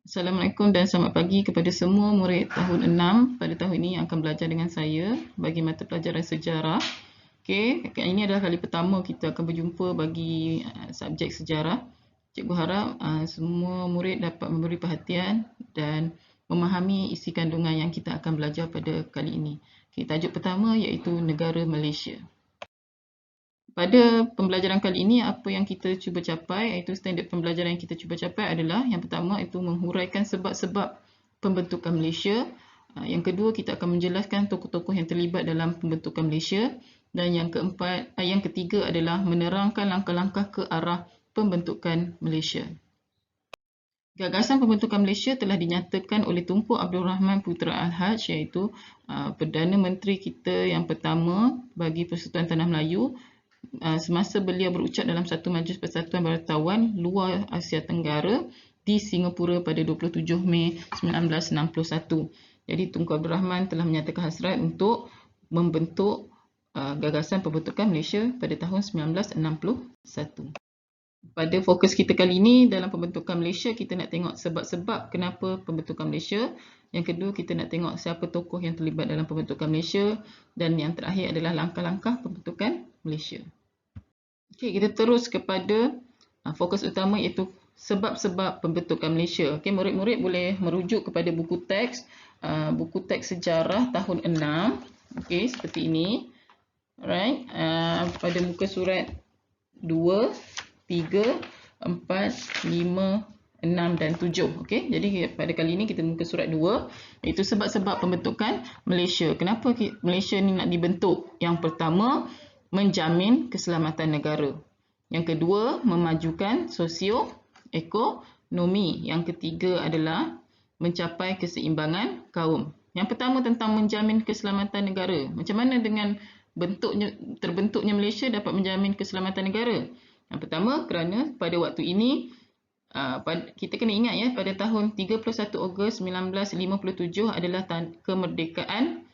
Assalamualaikum dan selamat pagi kepada semua murid tahun 6 pada tahun ini yang akan belajar dengan saya bagi mata pelajaran sejarah. Okey, ini adalah kali pertama kita akan berjumpa bagi subjek sejarah. Cikgu harap semua murid dapat memberi perhatian dan memahami isi kandungan yang kita akan belajar pada kali ini. Okey, tajuk pertama iaitu negara Malaysia. Pada pembelajaran kali ini, apa yang kita cuba capai, iaitu standard pembelajaran yang kita cuba capai adalah yang pertama itu menghuraikan sebab-sebab pembentukan Malaysia. Yang kedua, kita akan menjelaskan tokoh-tokoh yang terlibat dalam pembentukan Malaysia. Dan yang ketiga adalah menerangkan langkah-langkah ke arah pembentukan Malaysia. Gagasan pembentukan Malaysia telah dinyatakan oleh Tunku Abdul Rahman Putra Al-Haj, iaitu Perdana Menteri kita yang pertama bagi Persekutuan Tanah Melayu semasa beliau berucap dalam satu majlis persatuan baratawan luar Asia Tenggara di Singapura pada 27 Mei 1961. Jadi Tunku Abdul Rahman telah menyatakan hasrat untuk membentuk gagasan pembentukan Malaysia pada tahun 1961. Pada fokus kita kali ini dalam pembentukan Malaysia, kita nak tengok sebab-sebab kenapa pembentukan Malaysia. Yang kedua, kita nak tengok siapa tokoh yang terlibat dalam pembentukan Malaysia. Dan yang terakhir adalah langkah-langkah pembentukan Malaysia. Okey, kita terus kepada fokus utama iaitu sebab-sebab pembentukan Malaysia. Okey, murid-murid boleh merujuk kepada buku teks sejarah tahun 6. Okey, seperti ini. Alright, pada muka surat 2, 3, 4, 5, 6 dan 7. Okey, jadi pada kali ini kita muka surat 2 iaitu sebab-sebab pembentukan Malaysia. Kenapa Malaysia ni nak dibentuk? Yang pertama, menjamin keselamatan negara. Yang kedua, memajukan sosio-ekonomi. Yang ketiga adalah mencapai keseimbangan kaum. Yang pertama tentang menjamin keselamatan negara. Macam mana dengan terbentuknya Malaysia dapat menjamin keselamatan negara? Yang pertama, kerana pada waktu ini kita kena ingat ya, pada tahun 31 Ogos 1957 adalah kemerdekaan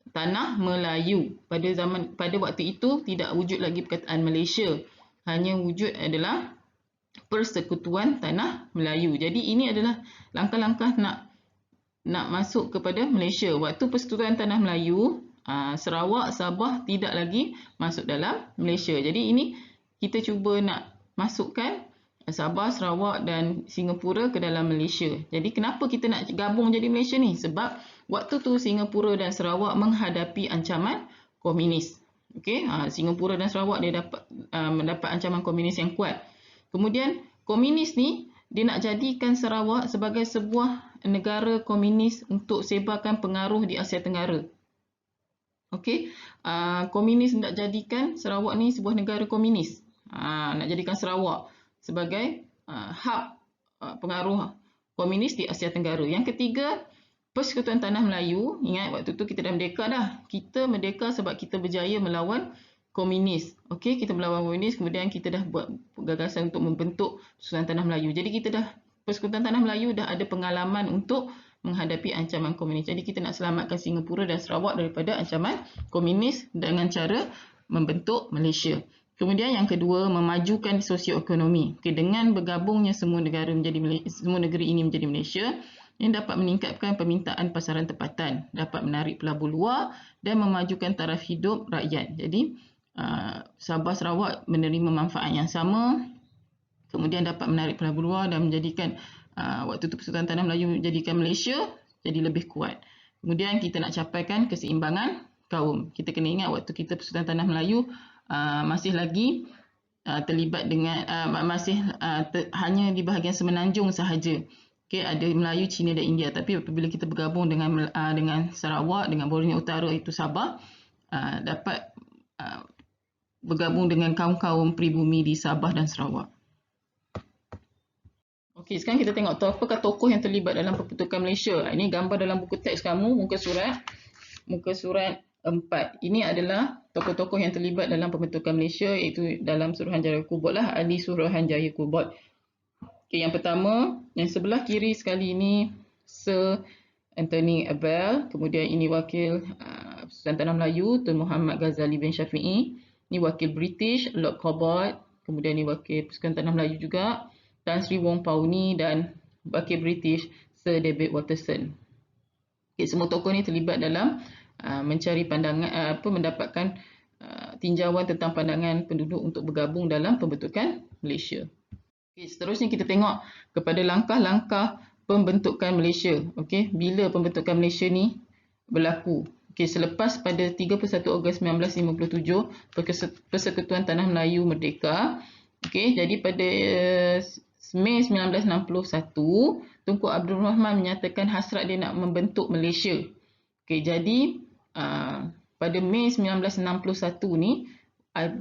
Tanah Melayu. Pada waktu itu tidak wujud lagi perkataan Malaysia. Hanya wujud adalah Persekutuan Tanah Melayu. Jadi ini adalah langkah-langkah nak masuk kepada Malaysia. Waktu Persekutuan Tanah Melayu, Sarawak, Sabah tidak lagi masuk dalam Malaysia. Jadi ini kita cuba nak masukkan Sabah, Sarawak dan Singapura ke dalam Malaysia. Jadi kenapa kita nak gabung jadi Malaysia ni? Sebab waktu tu Singapura dan Sarawak menghadapi ancaman komunis. Okey, Singapura dan Sarawak dia mendapat ancaman komunis yang kuat. Kemudian komunis ni dia nak jadikan Sarawak sebagai sebuah negara komunis untuk sebarkan pengaruh di Asia Tenggara. Okey, komunis nak jadikan Sarawak ni sebuah negara komunis. Nak jadikan Sarawak sebagai hub pengaruh komunis di Asia Tenggara. Yang ketiga, Persekutuan Tanah Melayu. Ingat waktu tu kita dah merdeka dah. Kita merdeka sebab kita berjaya melawan komunis. Okey, kita melawan komunis, kemudian kita dah buat gagasan untuk membentuk Persekutuan Tanah Melayu. Jadi Persekutuan Tanah Melayu dah ada pengalaman untuk menghadapi ancaman komunis. Jadi kita nak selamatkan Singapura dan Sarawak daripada ancaman komunis dengan cara membentuk Malaysia. Kemudian yang kedua, memajukan sosioekonomi. Okay, dengan bergabungnya semua negeri ini menjadi Malaysia, yang dapat meningkatkan permintaan pasaran tempatan, dapat menarik pelabur luar dan memajukan taraf hidup rakyat. Jadi Sabah Sarawak menerima manfaat yang sama, kemudian dapat menarik pelabur luar dan menjadikan waktu itu Persekutuan Tanah Melayu menjadikan Malaysia jadi lebih kuat. Kemudian kita nak capaikan keseimbangan kaum. Kita kena ingat waktu kita Persekutuan Tanah Melayu masih lagi terlibat dengan hanya di bahagian semenanjung sahaja. Okay, ada Melayu, Cina dan India. Tapi apabila kita bergabung dengan Sarawak, dengan Borneo Utara itu Sabah, dapat bergabung dengan kaum-kaum pribumi di Sabah dan Sarawak. Okey, sekarang kita tengok apakah tokoh yang terlibat dalam pembentukan Malaysia. Ini gambar dalam buku teks kamu, muka surat 4. Ini adalah tokoh-tokoh yang terlibat dalam pembentukan Malaysia, iaitu dalam Suruhanjaya Kubot lah, ahli Suruhanjaya Kubot. Okay, yang pertama, yang sebelah kiri sekali ini Sir Anthony Abel, kemudian ini wakil Persekutuan Tanah Melayu Tun Muhammad Ghazali bin Shafi'i, ini wakil British Lord Cobbett, kemudian ini wakil Persekutuan Tanah Melayu juga Tan Sri Wong Pauni dan Wakil British Sir David Watterson. Okay, semua tokoh ni terlibat dalam mencari pandangan mendapatkan tinjauan tentang pandangan penduduk untuk bergabung dalam pembentukan Malaysia. Okay, seterusnya kita tengok kepada langkah-langkah pembentukan Malaysia. Okay, bila pembentukan Malaysia ni berlaku? Okay, selepas pada 31 Ogos 1957 Persekutuan Tanah Melayu merdeka. Okay, jadi pada Mei 1961 Tunku Abdul Rahman menyatakan hasrat dia nak membentuk Malaysia. Okay, jadi pada Mei 1961 ni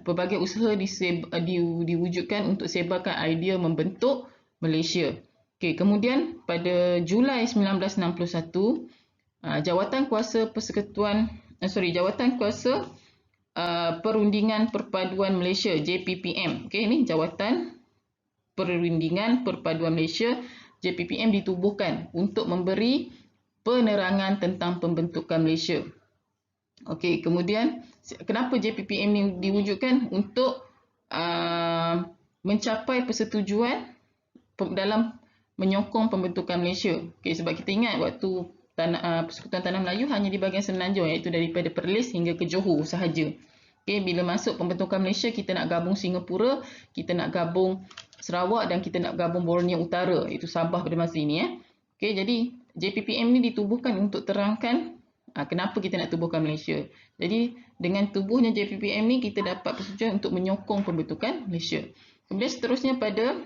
pelbagai usaha diwujudkan untuk sebarkan idea membentuk Malaysia. Okay, kemudian pada Julai 1961 Jawatan Kuasa Perundingan Perpaduan Malaysia JPPM. Okay, ini Jawatan Perundingan Perpaduan Malaysia JPPM ditubuhkan untuk memberi penerangan tentang pembentukan Malaysia. Okey, kemudian kenapa JPPM ni diwujudkan? Untuk mencapai persetujuan dalam menyokong pembentukan Malaysia. Okey, sebab kita ingat waktu Persekutuan Tanah Melayu hanya di bahagian semenanjung, iaitu daripada Perlis hingga ke Johor sahaja. Okey, bila masuk pembentukan Malaysia, kita nak gabung Singapura, kita nak gabung Sarawak dan kita nak gabung Borneo Utara, iaitu Sabah pada masa ini. Okey, jadi JPPM ni ditubuhkan untuk terangkan kenapa kita nak tubuhkan Malaysia. Jadi dengan tubuhnya JPPM ni kita dapat persetujuan untuk menyokong pembentukan Malaysia. Kemudian seterusnya pada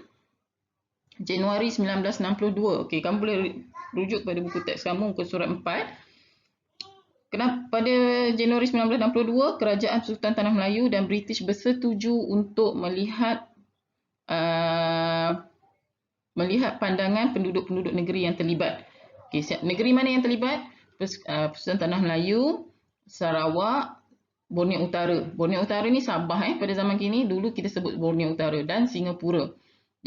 Januari 1962. Okey, kamu boleh rujuk pada buku teks kamu ke surat 4. Pada Januari 1962, Kerajaan Persekutuan Tanah Melayu dan British bersetuju untuk melihat pandangan penduduk-penduduk negeri yang terlibat. Okay, negeri mana yang terlibat? Persekutuan Tanah Melayu, Sarawak, Borneo Utara. Borneo Utara ni Sabah pada zaman kini, dulu kita sebut Borneo Utara, dan Singapura.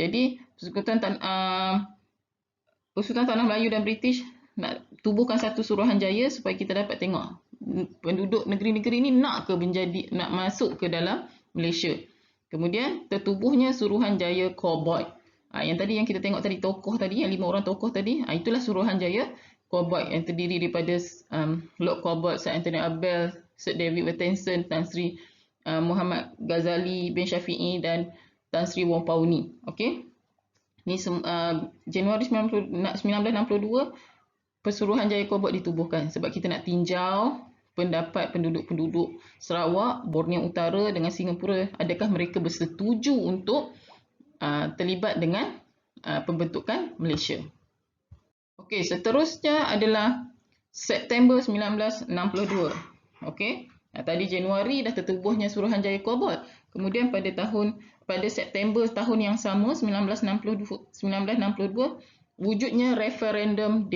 Jadi Persekutuan Tanah Melayu dan British nak tubuhkan satu suruhanjaya supaya kita dapat tengok penduduk negeri-negeri ni nak masuk ke dalam Malaysia. Kemudian tertubuhnya Suruhanjaya Corboid. Yang kita tengok tadi, tokoh tadi, yang 5 orang tokoh tadi, itulah Suruhanjaya Corboid yang terdiri daripada Lord Corboid, Sir Anthony Abel, Sir David Watterson, Tan Sri Muhammad Ghazali bin Syafi'i dan Tan Sri Wong Pauni. Okey. Ni Januari 1962 Suruhanjaya Corboid ditubuhkan sebab kita nak tinjau pendapat penduduk-penduduk Sarawak, Borneo Utara dengan Singapura, adakah mereka bersetuju untuk terlibat dengan pembentukan Malaysia. Okey, seterusnya adalah September 1962. Okey, tadi Januari dah tertubuhnya Suruhanjaya Corboid. Kemudian pada September tahun yang sama 1962 wujudnya referendum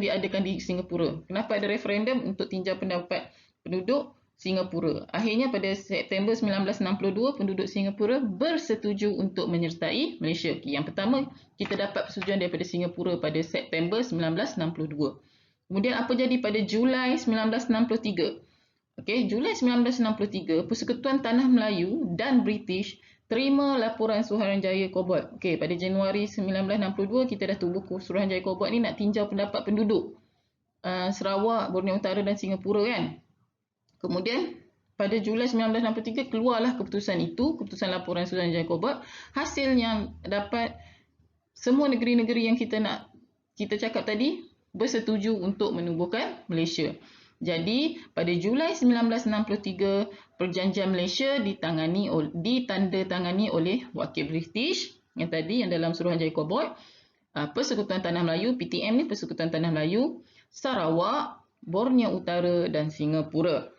diadakan di Singapura. Kenapa ada referendum? Untuk tinjau pendapat penduduk Singapura. Akhirnya pada September 1962 penduduk Singapura bersetuju untuk menyertai Malaysia. Yang pertama, kita dapat persetujuan daripada Singapura pada September 1962. Kemudian apa jadi pada Julai 1963? Okey, Julai 1963 Persekutuan Tanah Melayu dan British terima laporan Suruhanjaya Corboid. Okey, pada Januari 1962 kita dah tubuh Suruhanjaya Corboid ni nak tinjau pendapat penduduk Sarawak, Borneo Utara dan Singapura kan. Kemudian pada Julai 1963 keluarlah keputusan itu, keputusan laporan Suruhanjaya Corboid. Hasil yang dapat, semua negeri-negeri yang kita cakap tadi bersetuju untuk menubuhkan Malaysia. Jadi pada Julai 1963 Perjanjian Malaysia ditandatangani oleh Wakil British yang dalam Suruhanjaya Corboid, Persekutuan Tanah Melayu, PTM ni Persekutuan Tanah Melayu, Sarawak, Borneo Utara dan Singapura.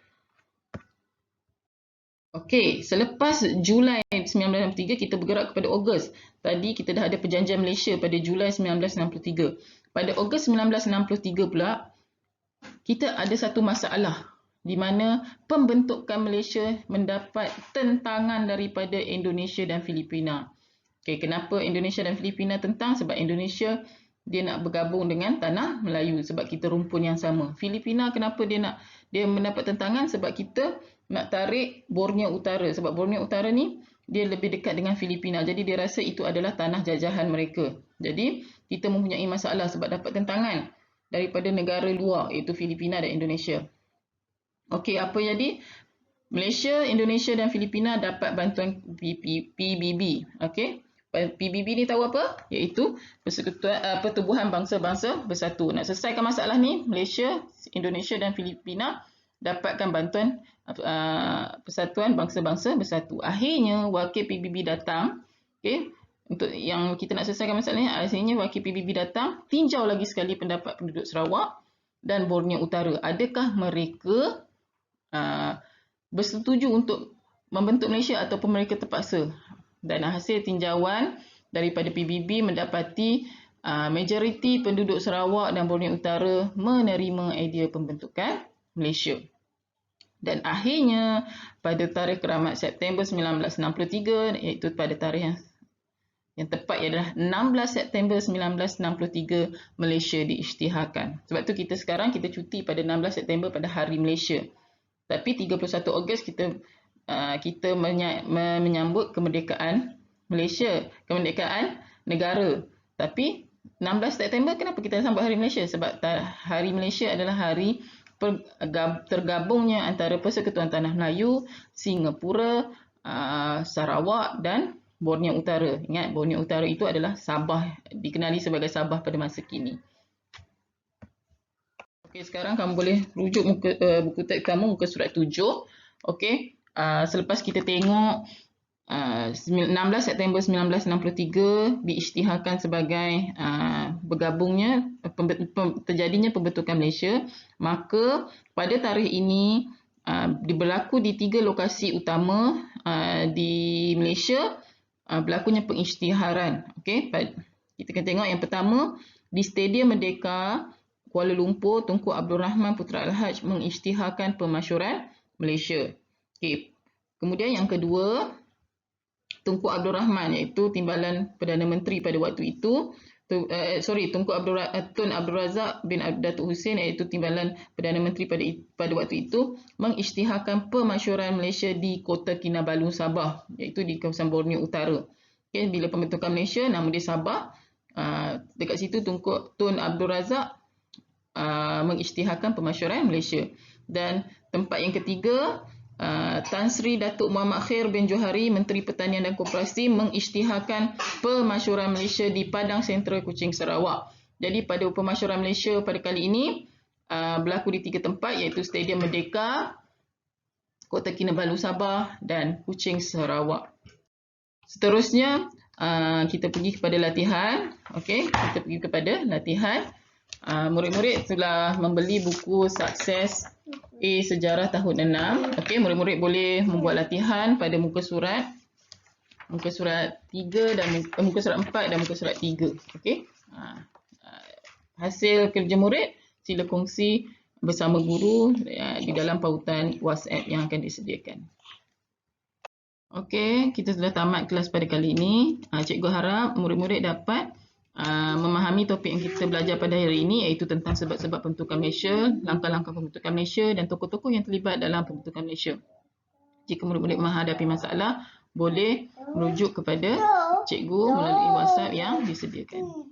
Okey, selepas Julai 1963 kita bergerak kepada Ogos. Tadi kita dah ada Perjanjian Malaysia pada Julai 1963. Pada Ogos 1963 pula kita ada satu masalah di mana pembentukan Malaysia mendapat tentangan daripada Indonesia dan Filipina. Okey, kenapa Indonesia dan Filipina tentang? Sebab Indonesia dia nak bergabung dengan Tanah Melayu sebab kita rumpun yang sama. Filipina kenapa dia mendapat tentangan? Sebab kita nak tarik Borneo Utara. Sebab Borneo Utara ni dia lebih dekat dengan Filipina. Jadi dia rasa itu adalah tanah jajahan mereka. Jadi, kita mempunyai masalah sebab dapat tentangan daripada negara luar iaitu Filipina dan Indonesia. Okey, apa jadi? Malaysia, Indonesia dan Filipina dapat bantuan PBB. Okey. PBB ni tahu apa? Iaitu Persekutuan Pertubuhan Bangsa-Bangsa Bersatu. Nak selesaikan masalah ni, Malaysia, Indonesia dan Filipina dapatkan bantuan Persatuan Bangsa-Bangsa Bersatu. Akhirnya wakil PBB datang. Okey. Untuk yang kita nak selesaikan masalah ni, akhirnya wakil PBB datang, tinjau lagi sekali pendapat penduduk Sarawak dan Borneo Utara. Adakah mereka bersetuju untuk membentuk Malaysia ataupun mereka terpaksa? Dan hasil tinjauan daripada PBB mendapati majoriti penduduk Sarawak dan Borneo Utara menerima idea pembentukan Malaysia. Dan akhirnya pada tarikh keramat September 1963, iaitu pada tarikh yang tepat ialah 16 September 1963, Malaysia diisytiharkan. Sebab tu kita cuti pada 16 September pada Hari Malaysia. Tapi 31 Ogos kita menyambut kemerdekaan Malaysia, kemerdekaan negara. Tapi 16 September kenapa kita sambut Hari Malaysia? Sebab Hari Malaysia adalah hari tergabungnya antara Persekutuan Tanah Melayu, Singapura, Sarawak dan Borneo Utara. Ingat, Borneo Utara itu adalah Sabah, dikenali sebagai Sabah pada masa kini. Okey, sekarang kamu boleh rujuk buku teks kamu muka surat 7. Okey, selepas kita tengok 16 September 1963 diisytiharkan sebagai terjadinya pembentukan Malaysia, maka pada tarikh ini berlaku di 3 lokasi utama di Malaysia berlakunya pengisytiharan. Okey, kita akan tengok yang pertama di Stadium Merdeka Kuala Lumpur, Tunku Abdul Rahman Putra Al-Haj mengisytiharkan pemasyuran Malaysia. Okey. Kemudian yang kedua, Tunku Abdul Rahman iaitu Timbalan Perdana Menteri pada waktu itu, Tun Abdul Razak bin Datuk Hussein iaitu Timbalan Perdana Menteri pada waktu itu mengisytiharkan pemasyuran Malaysia di Kota Kinabalu, Sabah, iaitu di kawasan Borneo Utara. Okay, bila pembentukan Malaysia, nama dia Sabah. Dekat situ Tun Abdul Razak mengisytiharkan pemasyuran Malaysia. Dan tempat yang ketiga, Tan Sri Datuk Muhammad Khair bin Johari, Menteri Pertanian dan Koperasi, mengisytiharkan pemasyuran Malaysia di Padang Sentral Kuching, Sarawak. Jadi pada pemasyuran Malaysia pada kali ini berlaku di 3 tempat, iaitu Stadium Merdeka, Kota Kinabalu, Sabah dan Kuching, Sarawak. Seterusnya kita pergi kepada latihan. Okey, kita pergi kepada latihan. Murid-murid telah membeli buku Sukses A Sejarah tahun 6. Okey, murid-murid boleh membuat latihan pada muka surat 3 dan muka surat 4 dan muka surat 3. Okey. Hasil kerja murid sila kongsi bersama guru di dalam pautan WhatsApp yang akan disediakan. Okey, kita sudah tamat kelas pada kali ini. Cikgu harap murid-murid dapat memahami topik yang kita belajar pada hari ini, iaitu tentang sebab-sebab pembentukan Malaysia, langkah-langkah pembentukan Malaysia dan tokoh-tokoh yang terlibat dalam pembentukan Malaysia. Jika murid-murid menghadapi masalah, boleh merujuk kepada cikgu melalui WhatsApp yang disediakan.